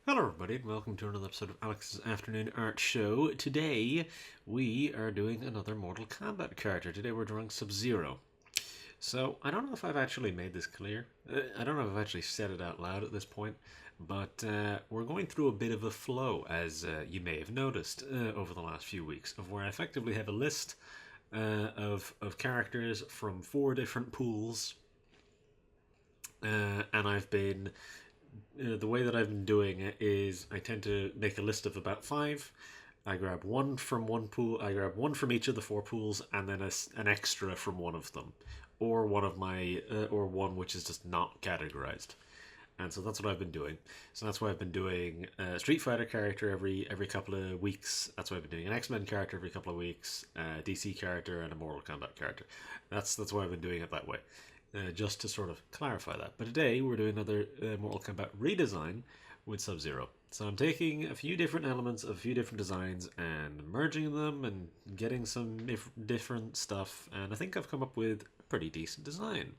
Hello everybody and welcome to another episode of Alex's Afternoon Art Show. Today we are doing another Mortal Kombat character. Today we're drawing Sub-Zero. So I don't know if I've actually made this clear. I don't know if I've actually said it out loud at this point, but we're going through a bit of a flow, as you may have noticed over the last few weeks, of where I effectively have a list of characters from 4 different pools, and I've been the way that I've been doing it is I tend to make a list of about 5. I grab one from one pool, I grab one from each of the 4 pools, and then an extra from one of them, or one of my, or one which is just not categorized. And so that's what I've been doing. So that's why I've been doing a Street Fighter character every couple of weeks. That's why I've been doing an X-Men character every couple of weeks, a DC character, and a Mortal Kombat character. That's why I've been doing it that way. Just to sort of clarify that. But today we're doing another Mortal Kombat redesign with Sub-Zero. So I'm taking a few different elements of a few different designs and merging them and getting some different stuff, and I think I've come up with a pretty decent design.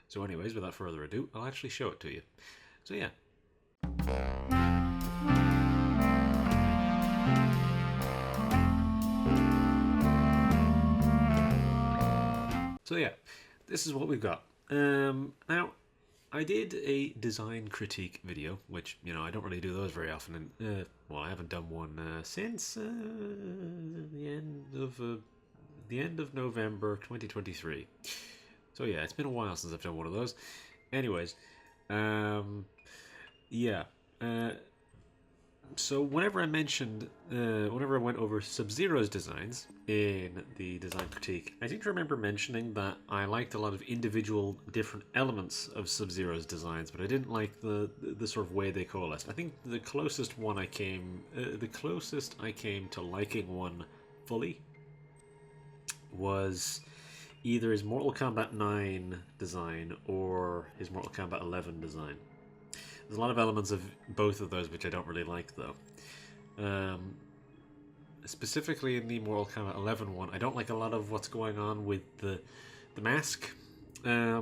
So anyways, without further ado, I'll actually show it to you. So yeah. So yeah, this is what we've got. Now, I did a design critique video, which, you know, I don't really do those very often. And, well, I haven't done one since the end of November 2023. So yeah, it's been a while since I've done one of those. Anyways, yeah. So whenever I mentioned, whenever I went over Sub-Zero's designs in the design critique, I seem to remember mentioning that I liked a lot of individual different elements of Sub-Zero's designs, but I didn't like the sort of way they coalesced. I think the closest I came to liking one fully was either his Mortal Kombat 9 design or his Mortal Kombat 11 design. There's a lot of elements of both of those which I don't really like, though. Specifically in the Mortal Kombat 11 one, I don't like a lot of what's going on with the mask. I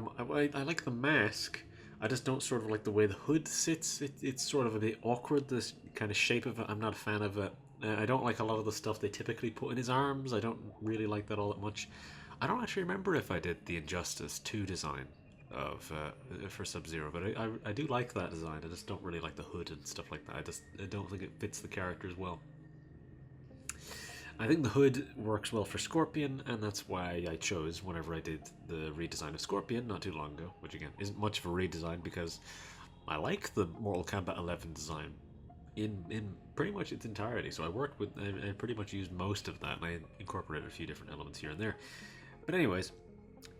like the mask. I just don't sort of like the way the hood sits. It's sort of a bit awkward, this kind of shape of it. I'm not a fan of it. I don't like a lot of the stuff they typically put in his arms. I don't really like that all that much. I don't actually remember if I did the Injustice 2 design of for Sub-Zero, but I do like that design. I just don't really like the hood and stuff like that. I don't think it fits the characters well. I think the hood works well for Scorpion, and that's why I chose whenever I did the redesign of Scorpion not too long ago, which again isn't much of a redesign because I like the Mortal Kombat 11 design in pretty much its entirety. So I pretty much used most of that, and I incorporated a few different elements here and there. But anyways,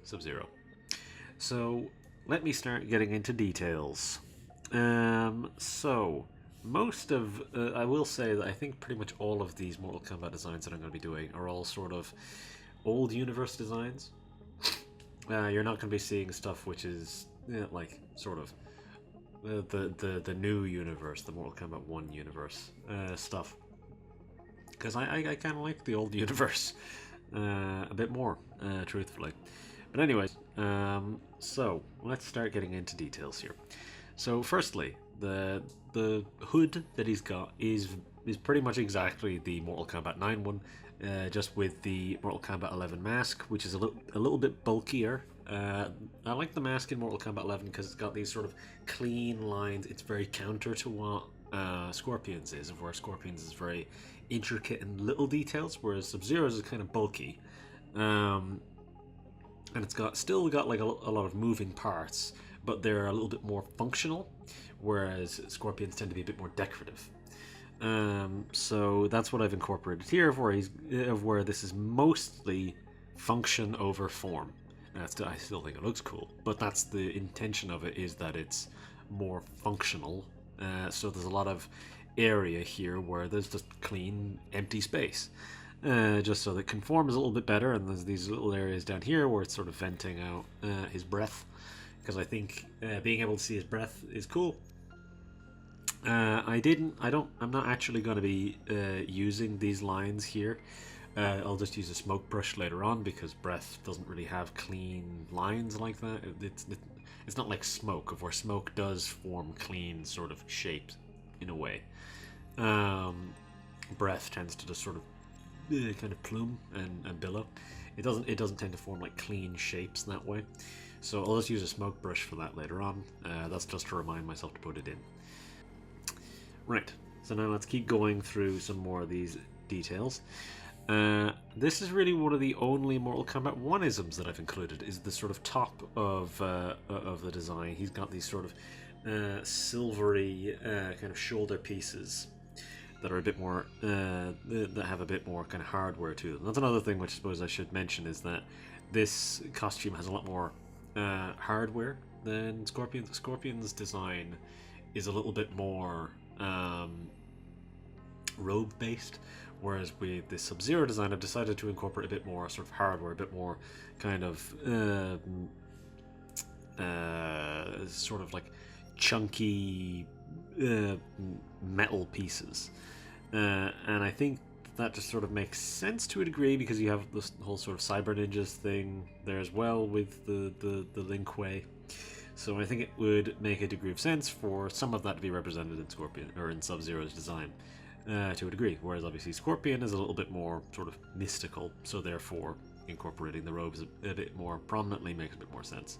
Sub-Zero. So let me start getting into details. So most of, I will say that I think pretty much all of these Mortal Kombat designs that I'm going to be doing are all sort of old universe designs. You're not going to be seeing stuff which is like sort of the new universe, the Mortal Kombat 1 universe stuff. Because I kind of like the old universe a bit more, truthfully. But anyways, so let's start getting into details here. So firstly, the hood that he's got is pretty much exactly the Mortal Kombat 9 one, just with the Mortal Kombat 11 mask, which is a little bit bulkier. I like the mask in Mortal Kombat 11 because it's got these sort of clean lines. It's very counter to what Scorpion's is, of where Scorpion's is very intricate and little details, whereas Sub-Zero's is kind of bulky. And it's still got like a lot of moving parts, but they're a little bit more functional, whereas Scorpions tend to be a bit more decorative. So that's what I've incorporated here, of where this is mostly function over form. I still think it looks cool, but that's the intention of it, is that it's more functional. So there's a lot of area here where there's just clean, empty space. Just so that conforms a little bit better, and there's these little areas down here where it's sort of venting out his breath, because I think being able to see his breath is cool. I'm not actually going to be using these lines here. I'll just use a smoke brush later on, because breath doesn't really have clean lines like that. It's not like smoke, where smoke does form clean sort of shapes. in a way. Breath tends to just sort of kind of plume and billow. It doesn't tend to form like clean shapes that way. So I'll just use a smoke brush for that later on. That's just to remind myself to put it in. Right, so now let's keep going through some more of these details. This is really one of the only Mortal Kombat 1-isms that I've included, is the sort of top of the design. He's got these sort of silvery kind of shoulder pieces that are a bit more, that have a bit more kind of hardware to them. That's another thing which I suppose I should mention, is that this costume has a lot more hardware than Scorpion's. Scorpion's design is a little bit more robe based, whereas with the Sub-Zero design I've decided to incorporate a bit more sort of hardware, a bit more kind of sort of like chunky metal pieces, and I think that just sort of makes sense to a degree, because you have this whole sort of Cyber Ninjas thing there as well with the Lin Kuei. So I think it would make a degree of sense for some of that to be represented in Scorpion, or in Sub-Zero's design, to a degree. Whereas obviously Scorpion is a little bit more sort of mystical, so therefore incorporating the robes a bit more prominently makes a bit more sense.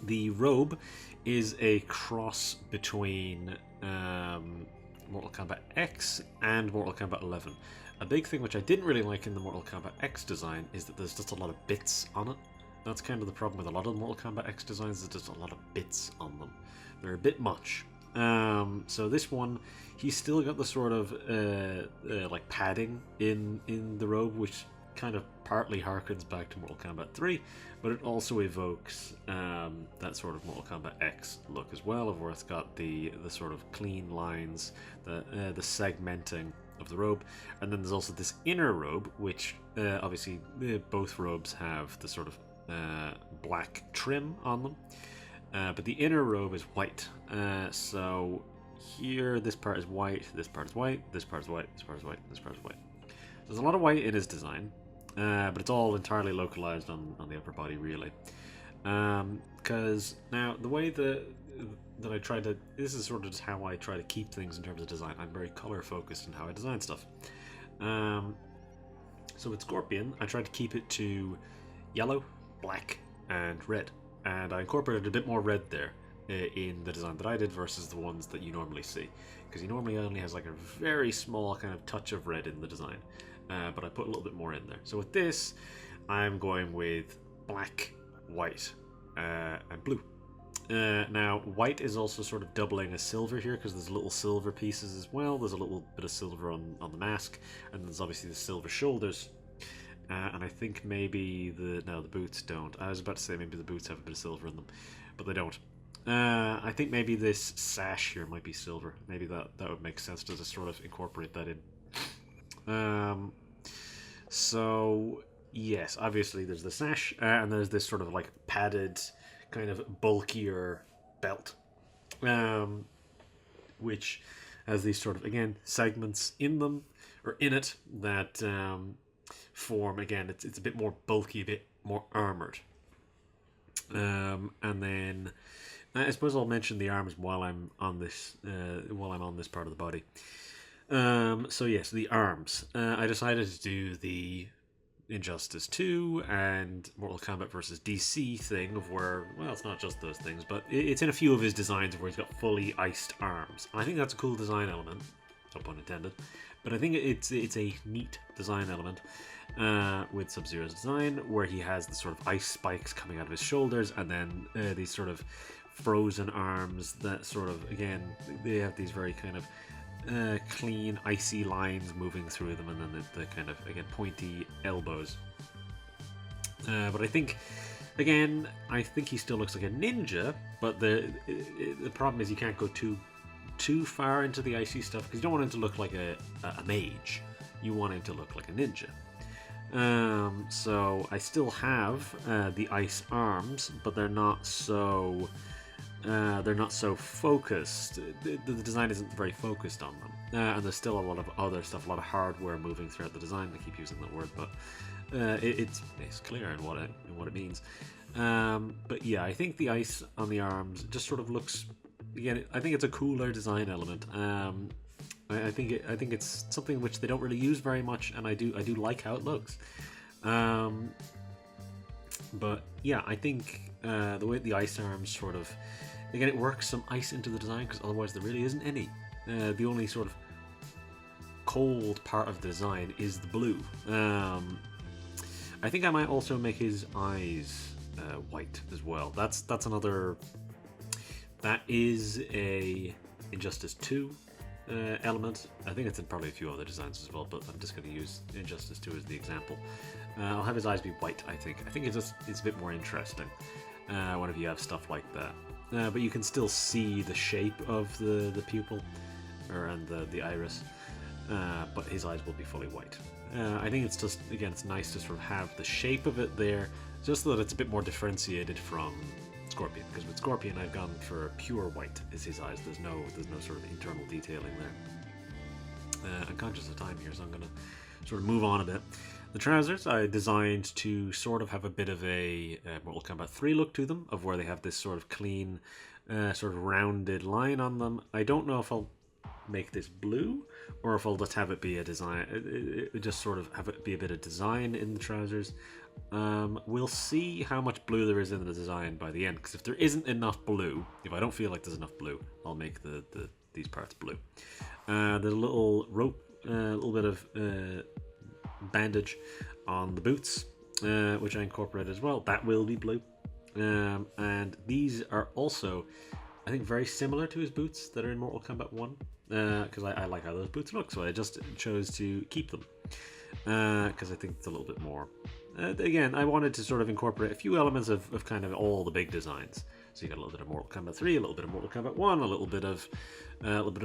The robe is a cross between Mortal Kombat X and Mortal Kombat 11. A big thing which I didn't really like in the Mortal Kombat X design is that there's just a lot of bits on it. That's kind of the problem with a lot of the Mortal Kombat X designs, is just a lot of bits on them. They're a bit much. So this one, he's still got the sort of like padding in the robe, which kind of partly harkens back to Mortal Kombat 3, but it also evokes that sort of Mortal Kombat X look as well, of where it's got the sort of clean lines, the segmenting of the robe. And then there's also this inner robe, which obviously both robes have the sort of black trim on them, but the inner robe is white. So here, this part is white, this part is white, this part is white, this part is white, this part is white. There's a lot of white in his design, but it's all entirely localized on the upper body, really. Because now the way that I try to, this is sort of just how I try to keep things in terms of design. I'm very color focused in how I design stuff. So with Scorpion, I tried to keep it to yellow, black, and red, and I incorporated a bit more red there in the design that I did versus the ones that you normally see, because he normally only has like a very small kind of touch of red in the design, but I put a little bit more in there. So with this, I'm going with black, white, and blue. Now, white is also sort of doubling as silver here, because there's little silver pieces as well. There's a little bit of silver on the mask, and there's obviously the silver shoulders. And I think maybe the boots don't. I was about to say maybe the boots have a bit of silver in them, but they don't. I think maybe this sash here might be silver. Maybe that would make sense to just sort of incorporate that in. So yes, obviously there's the sash, and there's this sort of like padded, kind of bulkier belt, which has these sort of, again, segments in them, or in it, that form, again, it's a bit more bulky, a bit more armored. And then I suppose I'll mention the arms while I'm on this part of the body. So yes, the arms. I decided to do the Injustice 2 and Mortal Kombat versus DC thing of where, well, it's not just those things, but it's in a few of his designs where he's got fully iced arms. And I think that's a cool design element, no pun intended, but I think it's a neat design element with Sub-Zero's design, where he has the sort of ice spikes coming out of his shoulders, and then these sort of frozen arms that sort of, again, they have these very kind of clean, icy lines moving through them, and then the kind of, again, pointy elbows. But I think, again, he still looks like a ninja, but the problem is you can't go too far into the icy stuff, because you don't want him to look like a mage. You want him to look like a ninja. So I still have the ice arms, but they're not so focused. The design isn't very focused on them, and there's still a lot of other stuff, a lot of hardware moving throughout the design. I keep using that word, but it's clear in what it means. But yeah, I think the ice on the arms just sort of looks again, I think it's a cooler design element. I think it's something which they don't really use very much, and I do like how it looks. But yeah, I think the way the ice arms sort of, again, it works some ice into the design because otherwise there really isn't any. The only sort of cold part of the design is the blue. I think I might also make his eyes white as well. That's another. That is a Injustice 2 element. I think it's in probably a few other designs as well, but I'm just going to use Injustice 2 as the example. I'll have his eyes be white, I think. I think it's a bit more interesting whenever you have stuff like that. But you can still see the shape of the pupil and the iris, but his eyes will be fully white. I think it's just, again, it's nice to sort of have the shape of it there, just so that it's a bit more differentiated from Scorpion, because with Scorpion I've gone for pure white is his eyes. There's no sort of internal detailing there. I'm conscious of time here, so I'm going to sort of move on a bit. The trousers I designed to sort of have a bit of a Mortal Kombat 3 look to them, of where they have this sort of clean, sort of rounded line on them. I don't know if I'll make this blue or if I'll just have it be a design, just sort of have it be a bit of design in the trousers. We'll see how much blue there is in the design by the end, because if there isn't enough blue, if I don't feel like there's enough blue, I'll make these parts blue. The little rope, a little bit of bandage on the boots, which I incorporated as well, that will be blue. And these are also, I think, very similar to his boots that are in Mortal Kombat 1, because I like how those boots look, so I just chose to keep them, because I think it's a little bit more. Again, I wanted to sort of incorporate a few elements of kind of all the big designs. So you got a little bit of Mortal Kombat 3, a little bit of Mortal Kombat 1, a little bit of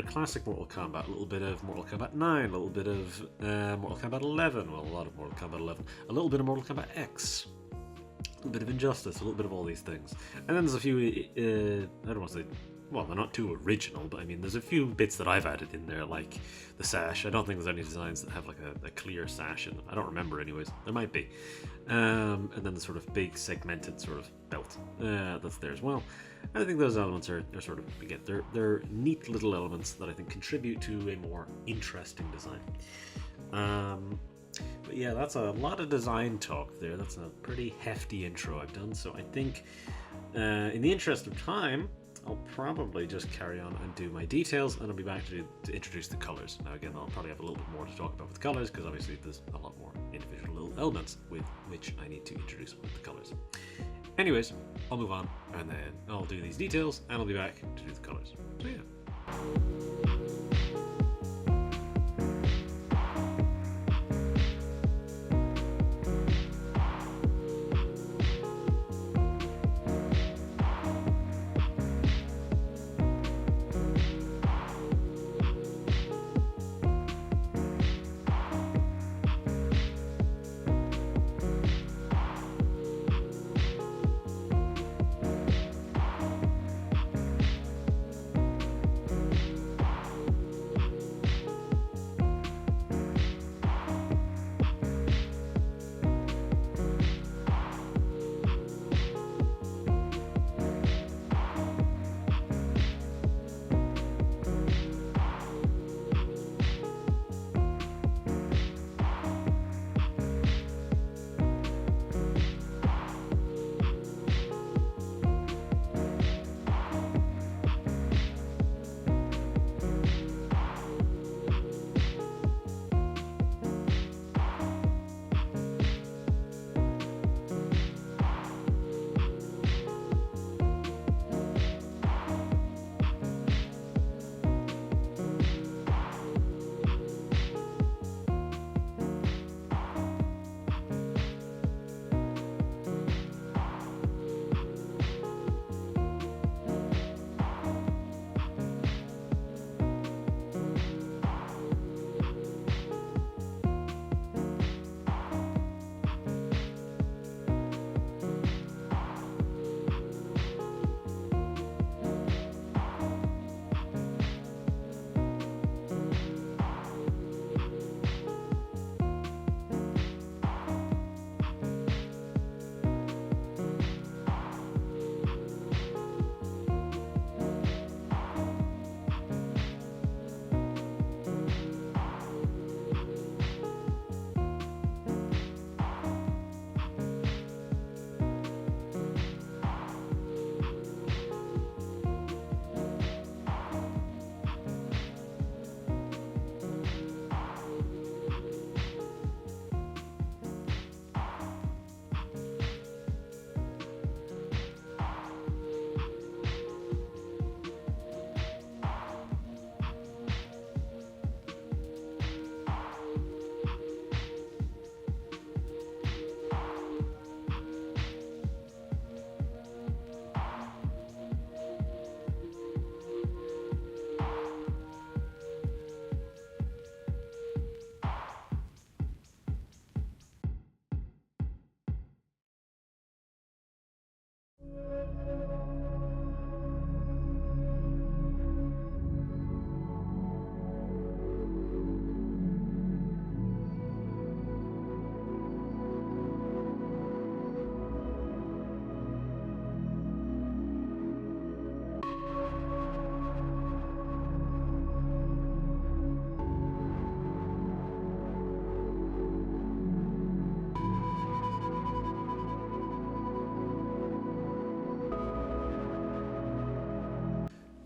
classic Mortal Kombat, a little bit of Mortal Kombat 9, a little bit of Mortal Kombat 11, well, a lot of Mortal Kombat 11, a little bit of Mortal Kombat X, a little bit of Injustice, a little bit of all these things. And then there's a few, I don't want to say, well, they're not too original, but I mean, there's a few bits that I've added in there, like the sash. I don't think there's any designs that have like a clear sash in them. I don't remember anyways. There might be. And then the sort of big segmented sort of belt that's there as well. And I think those elements are sort of, again, they're neat little elements that I think contribute to a more interesting design. But yeah, that's a lot of design talk there. That's a pretty hefty intro I've done. So I think in the interest of time, I'll probably just carry on and do my details, and I'll be back to introduce the colors. Now again, I'll probably have a little bit more to talk about with the colors, because obviously there's a lot more individual little elements with which I need to introduce with the colors. Anyways, I'll move on, and then I'll do these details, and I'll be back to do the colors. So yeah.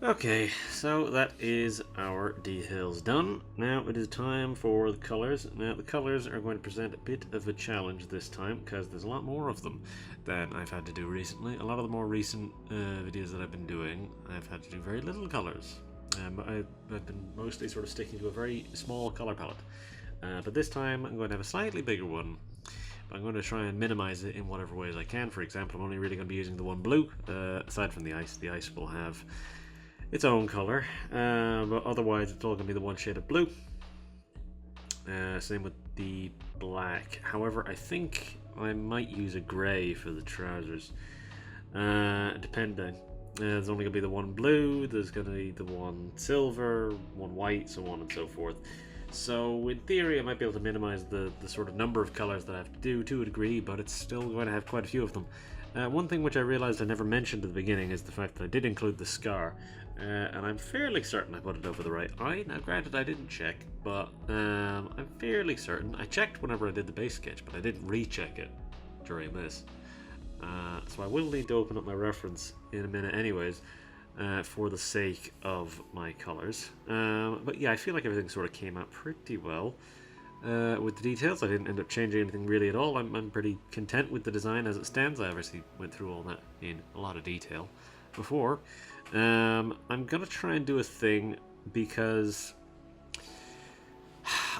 Okay, so that is our details done. Now it is time for the colors. Now the colors are going to present a bit of a challenge this time because there's a lot more of them than I've had to do recently. A lot of the more recent videos that I've been doing, I've had to do very little colors. I've been mostly sort of sticking to a very small color palette. But this time I'm going to have a slightly bigger one. I'm going to try and minimize it in whatever ways I can. For example, I'm only really going to be using the one blue, aside from the ice. The ice will have its own color, but otherwise it's all going to be the one shade of blue. Same with the black. However, I think I might use a grey for the trousers, depending. There's only going to be the one blue, there's going to be the one silver, one white, so on and so forth. So in theory I might be able to minimize the sort of number of colors that I have to do to a degree, but it's still going to have quite a few of them. One thing which I realized I never mentioned at the beginning is the fact that I did include the scar, and I'm fairly certain I put it over the right eye. Now granted I didn't check, but I'm fairly certain. I checked whenever I did the base sketch, but I didn't recheck it during this. So I will need to open up my reference in a minute anyways, for the sake of my colors. But yeah, I feel like everything sort of came out pretty well. With the details, I didn't end up changing anything really at all. I'm pretty content with the design as it stands. I obviously went through all that in a lot of detail before. I'm gonna try and do a thing because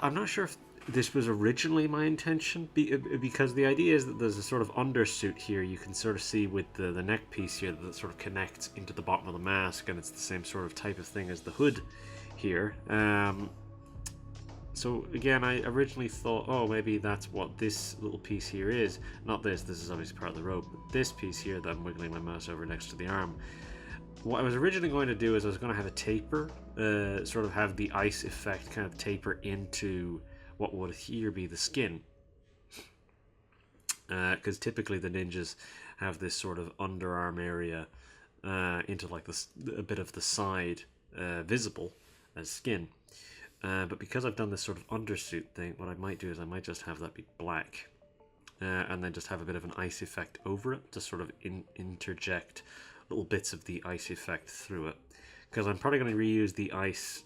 I'm not sure if this was originally my intention, because the idea is that there's a sort of undersuit here you can sort of see with the neck piece here that sort of connects into the bottom of the mask, and it's the same sort of type of thing as the hood here. So again, I originally thought, oh, maybe that's what this little piece here is. Not this is obviously part of the robe, but this piece here that I'm wiggling my mouse over next to the arm. What I was originally going to do is I was going to have a taper, sort of have the ice effect kind of taper into what would here be the skin. Because typically the ninjas have this sort of underarm area into like this, a bit of the side visible as skin. But because I've done this sort of undersuit thing, what I might do is I might just have that be black. And then just have a bit of an ice effect over it to sort of interject little bits of the ice effect through it. Because I'm probably going to reuse the ice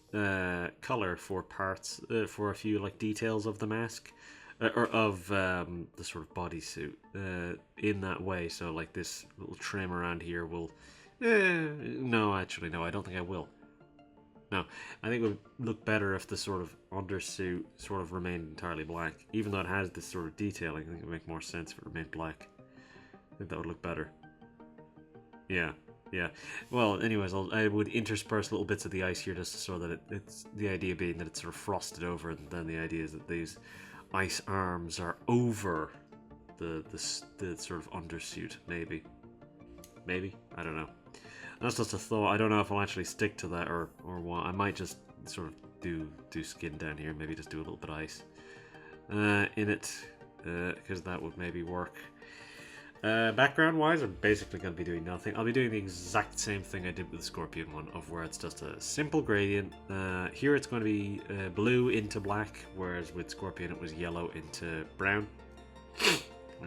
color for parts, for a few like details of the mask, or of the sort of bodysuit in that way. So like this little trim around here will... no, actually no, I don't think I will. No, I think it would look better if the sort of undersuit sort of remained entirely black. Even though it has this sort of detailing, I think it would make more sense if it remained black. I think that would look better. Yeah. Yeah, well, anyways, I would intersperse little bits of the ice here just so that it's the idea being that it's sort of frosted over, and then the idea is that these ice arms are over the sort of undersuit. Maybe, I don't know. That's just a thought. I don't know if I'll actually stick to that or what. I might just sort of do skin down here. Maybe just do a little bit of ice in it, because that would maybe work. Background wise, I'm basically going to be doing nothing. I'll be doing the exact same thing I did with the Scorpion one, of where it's just a simple gradient. Here it's going to be blue into black, whereas with Scorpion it was yellow into brown.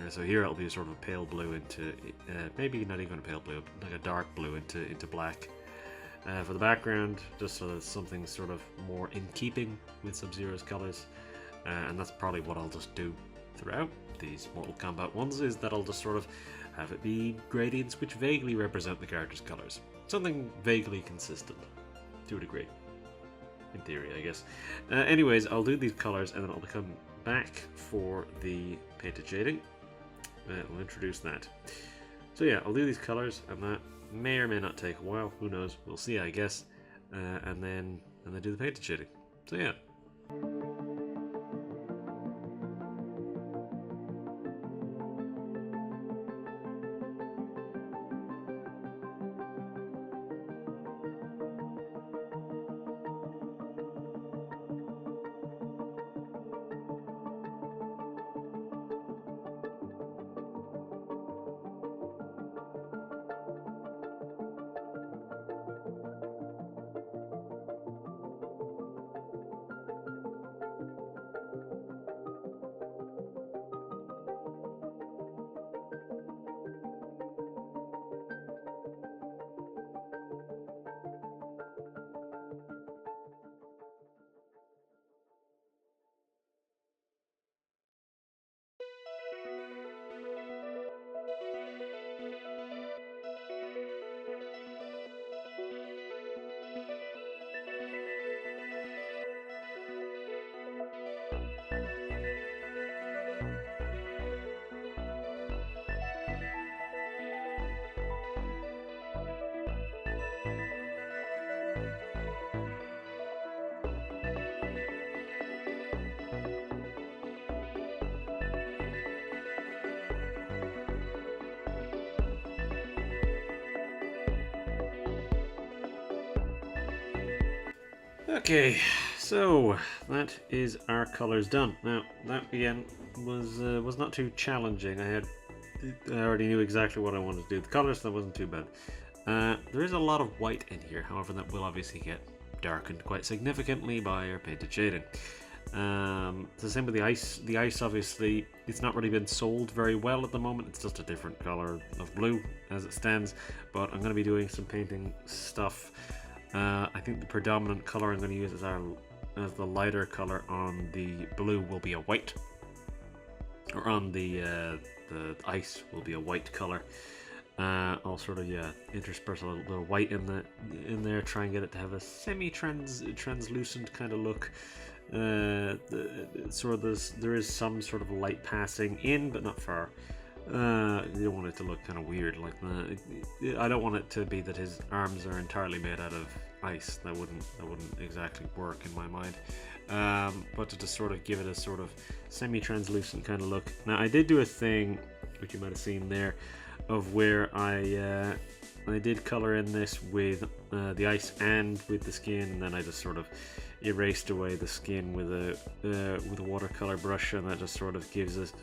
So here it'll be sort of a pale blue into, maybe not even a pale blue, like a dark blue into black. For the background, just so that it's something sort of more in keeping with Sub-Zero's colors. And that's probably what I'll just do throughout these Mortal Kombat ones, is that I'll just sort of have it be gradients which vaguely represent the character's colors. Something vaguely consistent, to a degree. In theory, I guess. Anyways, I'll do these colors and then I'll come back for the painted shading. We'll introduce that. So yeah, I'll do these colors, and that may or may not take a while. Who knows? We'll see, I guess. And then do the painted shading. So yeah. Okay, so that is our colours done. Now that again was not too challenging. I already knew exactly what I wanted to do. The colours, that wasn't too bad. There is a lot of white in here, however, that will obviously get darkened quite significantly by our painted shading. It's the same with the ice. The ice, obviously, it's not really been sold very well at the moment. It's just a different color of blue as it stands. But I'm going to be doing some painting stuff. I think the predominant color I'm going to use as the lighter color on the blue will be a white, or on the ice will be a white color. I'll sort of intersperse a little bit of white in there, try and get it to have a translucent kind of look. There is some sort of light passing in, but not far. You don't want it to look kind of weird like that. I don't want it to be that his arms are entirely made out of ice. That wouldn't exactly work in my mind. But to just sort of give it a sort of semi-translucent kind of look. Now I did do a thing which you might have seen there, of where I did color in this with the ice and with the skin, and then I just sort of erased away the skin with a watercolor brush, and that just sort of gives it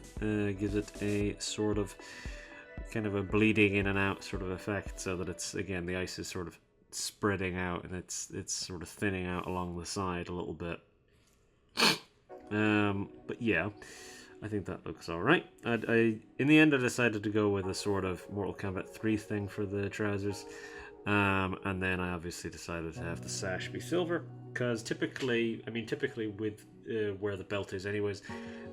a sort of kind of a bleeding in and out sort of effect, so that it's, again, the ice is sort of spreading out and it's sort of thinning out along the side a little bit. But yeah, I think that looks alright. In the end I decided to go with a sort of Mortal Kombat 3 thing for the trousers. And then I obviously decided to have the sash be silver, because typically with where the belt is anyways,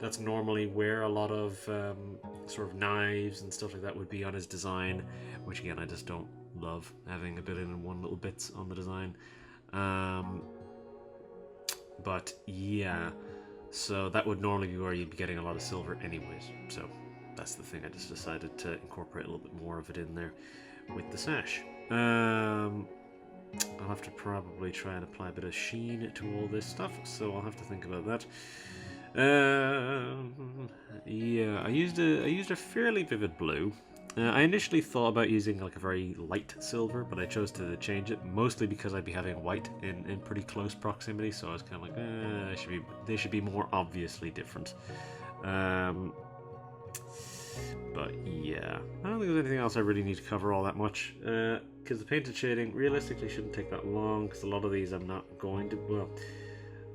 that's normally where a lot of sort of knives and stuff like that would be on his design, which again I just don't love having a billion and one little bits on the design. But yeah, so that would normally be where you'd be getting a lot of silver anyways, so that's the thing. I just decided to incorporate a little bit more of it in there with the sash. I'll have to probably try and apply a bit of sheen to all this stuff, so I'll have to think about that. Yeah, I used a fairly vivid blue. I initially thought about using like a very light silver, but I chose to change it, mostly because I'd be having white in pretty close proximity, so I was kind of like, they should be more obviously different. But yeah, I don't think there's anything else I really need to cover all that much, because the painted shading realistically shouldn't take that long, because a lot of these I'm not going to, well,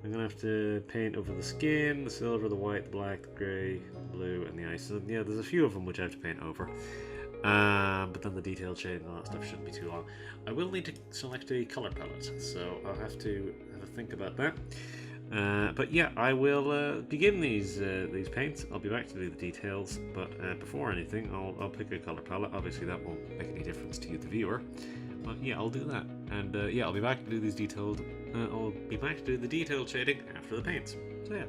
I'm going to have to paint over the skin, the silver, the white, the black, the grey, the blue, and the ice. So yeah, there's a few of them which I have to paint over. But then the detailed shading and all that stuff shouldn't be too long. I will need to select a colour palette, so I'll have to have a think about that. But yeah, I will begin these paints. I'll be back to do the details, but before anything, I'll pick a color palette. Obviously, that won't make any difference to you, the viewer. But yeah, I'll do that, and yeah, I'll be back to do these detailed. I'll be back to do the detailed shading after the paints. So yeah.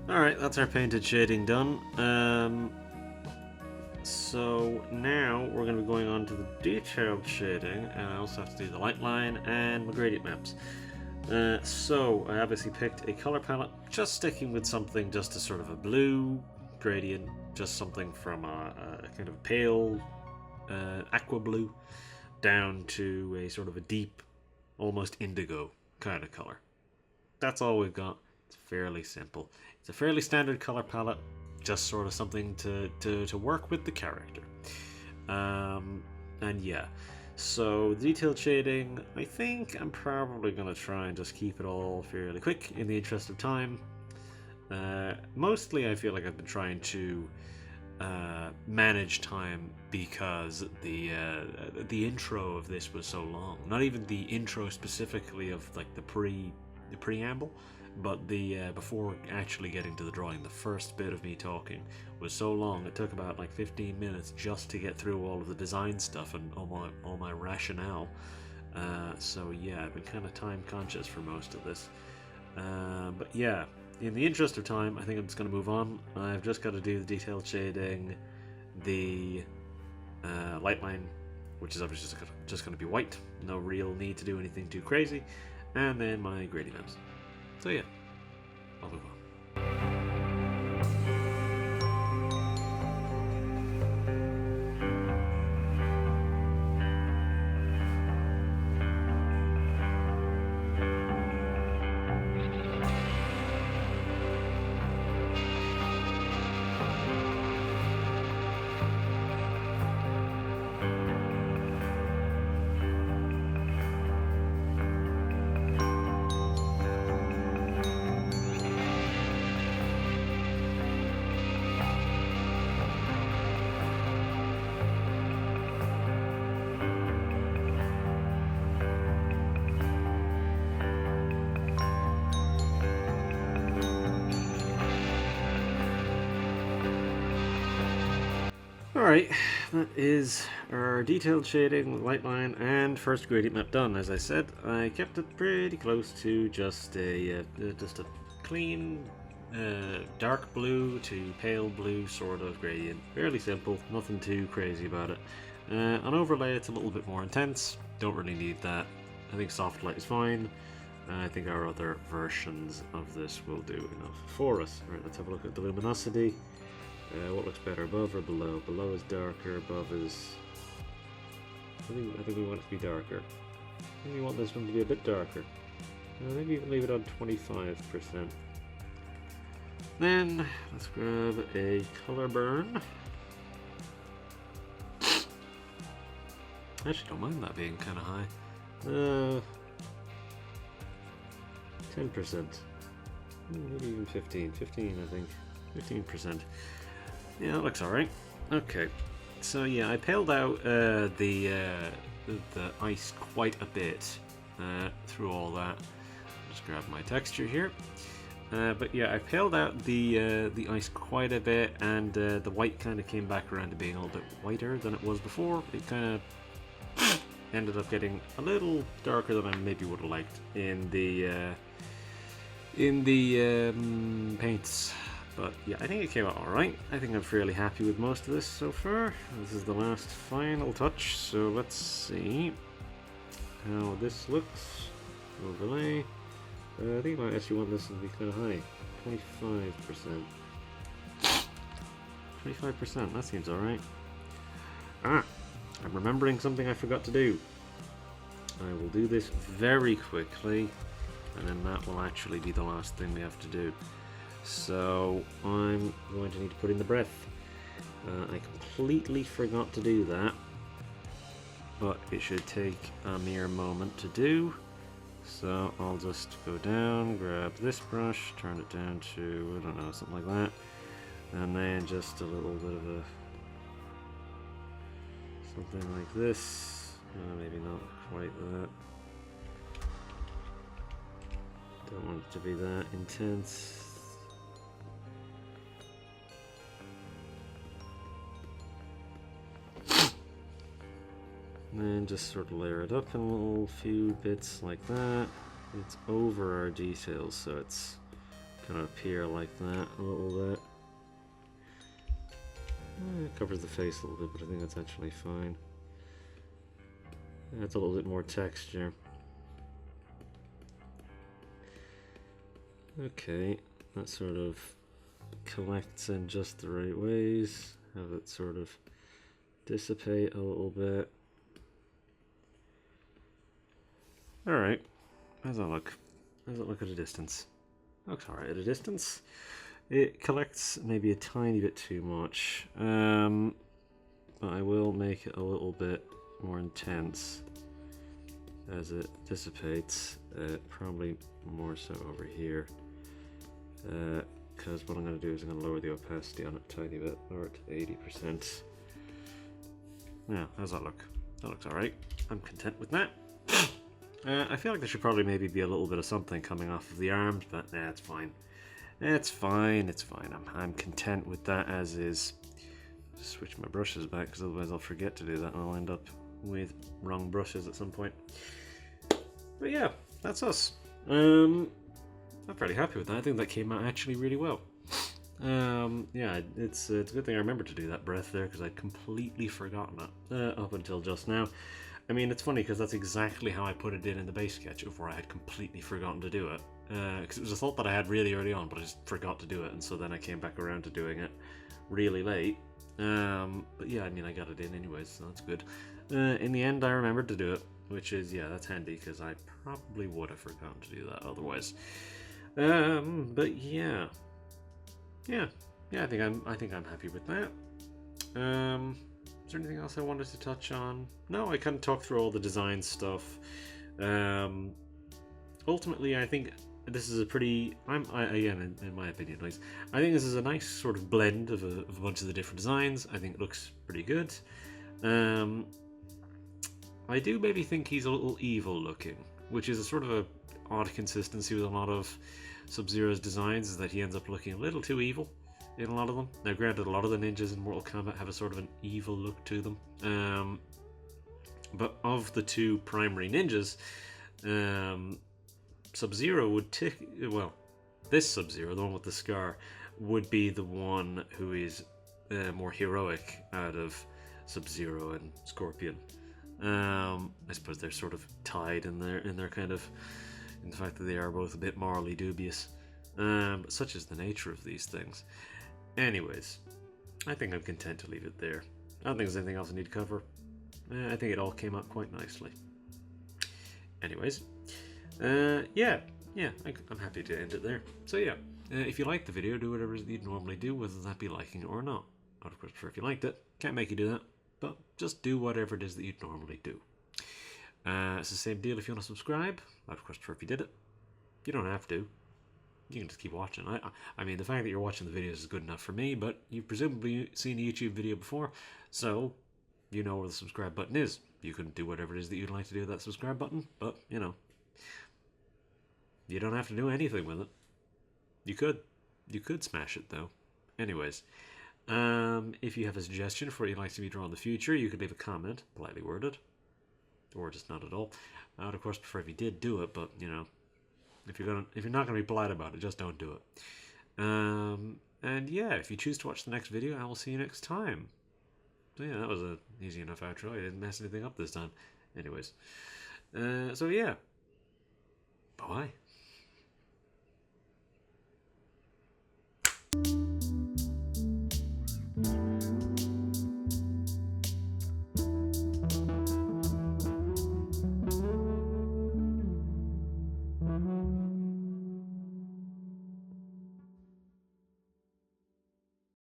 Alright, that's our painted shading done. So now we're going to be going on to the detailed shading, and I also have to do the light line and my gradient maps. So I obviously picked a color palette, just sticking with something just a sort of a blue gradient, just something from a kind of pale aqua blue down to a sort of a deep, almost indigo kind of color. That's all we've got. It's fairly simple. It's a fairly standard color palette, just sort of something to work with the character. And yeah, so detailed shading, I think I'm probably going to try and just keep it all fairly quick in the interest of time. Mostly I feel like I've been trying to manage time because the intro of this was so long. Not even the intro specifically of like the preamble, but the before actually getting to the drawing, the first bit of me talking was so long. It took about like 15 minutes just to get through all of the design stuff and all my rationale. So yeah, I've been kind of time conscious for most of this. But yeah, in the interest of time, I think I'm just going to move on. I've just got to do the detailed shading, the light line, which is obviously just going to be white. No real need to do anything too crazy. And then my gradient maps. So yeah, I'll move on. Alright, that is our detailed shading, light line, and first gradient map done. As I said, I kept it pretty close to just a clean dark blue to pale blue sort of gradient. Fairly simple, nothing too crazy about it. On overlay it's a little bit more intense, don't really need that. I think soft light is fine. I think our other versions of this will do enough for us. Alright, let's have a look at the luminosity. What looks better, above or below? Below is darker, above is... I think we want it to be darker. I think we want this one to be a bit darker. Maybe you can leave it on 25%. Then, let's grab a color burn. I actually don't mind that being kind of high. 10%. Maybe even 15. 15, I think. 15%. Yeah, that looks alright. Okay, so yeah, I paled out the ice quite a bit through all that. Just grab my texture here. But yeah, I paled out the ice quite a bit, and the white kind of came back around to being a little bit whiter than it was before. It kind of ended up getting a little darker than I maybe would have liked in the paints. But yeah, I think it came out alright. I think I'm fairly happy with most of this so far. This is the last final touch, so let's see how this looks. Overlay. I think I might actually want this to be kind of high. 25%. 25%, that seems alright. I'm remembering something I forgot to do. I will do this very quickly, and then that will actually be the last thing we have to do. So I'm going to need to put in the breath. I completely forgot to do that, but it should take a mere moment to do. So I'll just go down, grab this brush, turn it down to, I don't know, something like that, and then just a little bit of a something like this. Maybe not quite that. Don't want it to be that intense. And then just sort of layer it up in a little few bits like that. It's over our details, so it's gonna appear like that a little bit. It covers the face a little bit, but I think that's actually fine. That's a little bit more texture. Okay, that sort of collects in just the right ways. Have it sort of dissipate a little bit. Alright, how does that look? How does it look at a distance? Looks alright at a distance. It collects maybe a tiny bit too much, but I will make it a little bit more intense as it dissipates, probably more so over here. because what I'm going to do is I'm going to lower the opacity on it a tiny bit, lower it to 80%. Yeah, how's that look? That looks alright. I'm content with that. I feel like there should probably maybe be a little bit of something coming off of the arms, but nah, it's fine. It's fine, it's fine. I'm content with that as is. Just switch my brushes back, because otherwise I'll forget to do that and I'll end up with wrong brushes at some point. But yeah, that's us. I'm pretty happy with that. I think that came out actually really well. Yeah, it's a good thing I remembered to do that breath there, because I'd completely forgotten it up until just now. I mean, it's funny because that's exactly how I put it in the base sketch of where I had completely forgotten to do it. Because it was a thought that I had really early on, but I just forgot to do it, and so then I came back around to doing it really late. But yeah, I mean, I got it in anyways, so that's good. In the end, I remembered to do it, which is, yeah, that's handy, because I probably would have forgotten to do that otherwise. But yeah. Yeah, I think I'm happy with that. Is there anything else I wanted to touch on? No, I kind of talked through all the design stuff. Ultimately, I think this is a pretty, again, in my opinion, nice. I think this is a nice sort of blend of a bunch of the different designs. I think it looks pretty good. I do maybe think he's a little evil looking, which is a sort of a odd consistency with a lot of Sub-Zero's designs, is that he ends up looking a little too evil in a lot of them. Now granted, a lot of the ninjas in Mortal Kombat have a sort of an evil look to them. But of the two primary ninjas, Sub-Zero would well, this Sub-Zero, the one with the scar, would be the one who is more heroic out of Sub-Zero and Scorpion. I suppose they're sort of tied in their kind of, in the fact that they are both a bit morally dubious. But such is the nature of these things. Anyways, I think I'm content to leave it there. I don't think there's anything else I need to cover. I think it all came out quite nicely. Anyways, yeah, I'm happy to end it there. So yeah, if you liked the video, do whatever you'd normally do, whether that be liking it or not. I'd of course prefer if you liked it. Can't make you do that, but just do whatever it is that you'd normally do. It's the same deal if you want to subscribe. I'd of course prefer if you did it. You don't have to. You can just keep watching. I mean, the fact that you're watching the videos is good enough for me, but you've presumably seen a YouTube video before, so you know where the subscribe button is. You can do whatever it is that you'd like to do with that subscribe button, but, you know, you don't have to do anything with it. You could smash it, though. Anyways, if you have a suggestion for what you'd like to see me draw in the future, you could leave a comment, politely worded, or just not at all. I would, of course, prefer if you did do it, but, you know, if you're not gonna be polite about it, just don't do it. And yeah, if you choose to watch the next video, I will see you next time. So yeah, that was an easy enough outro. I didn't mess anything up this time. Anyways, so yeah, bye.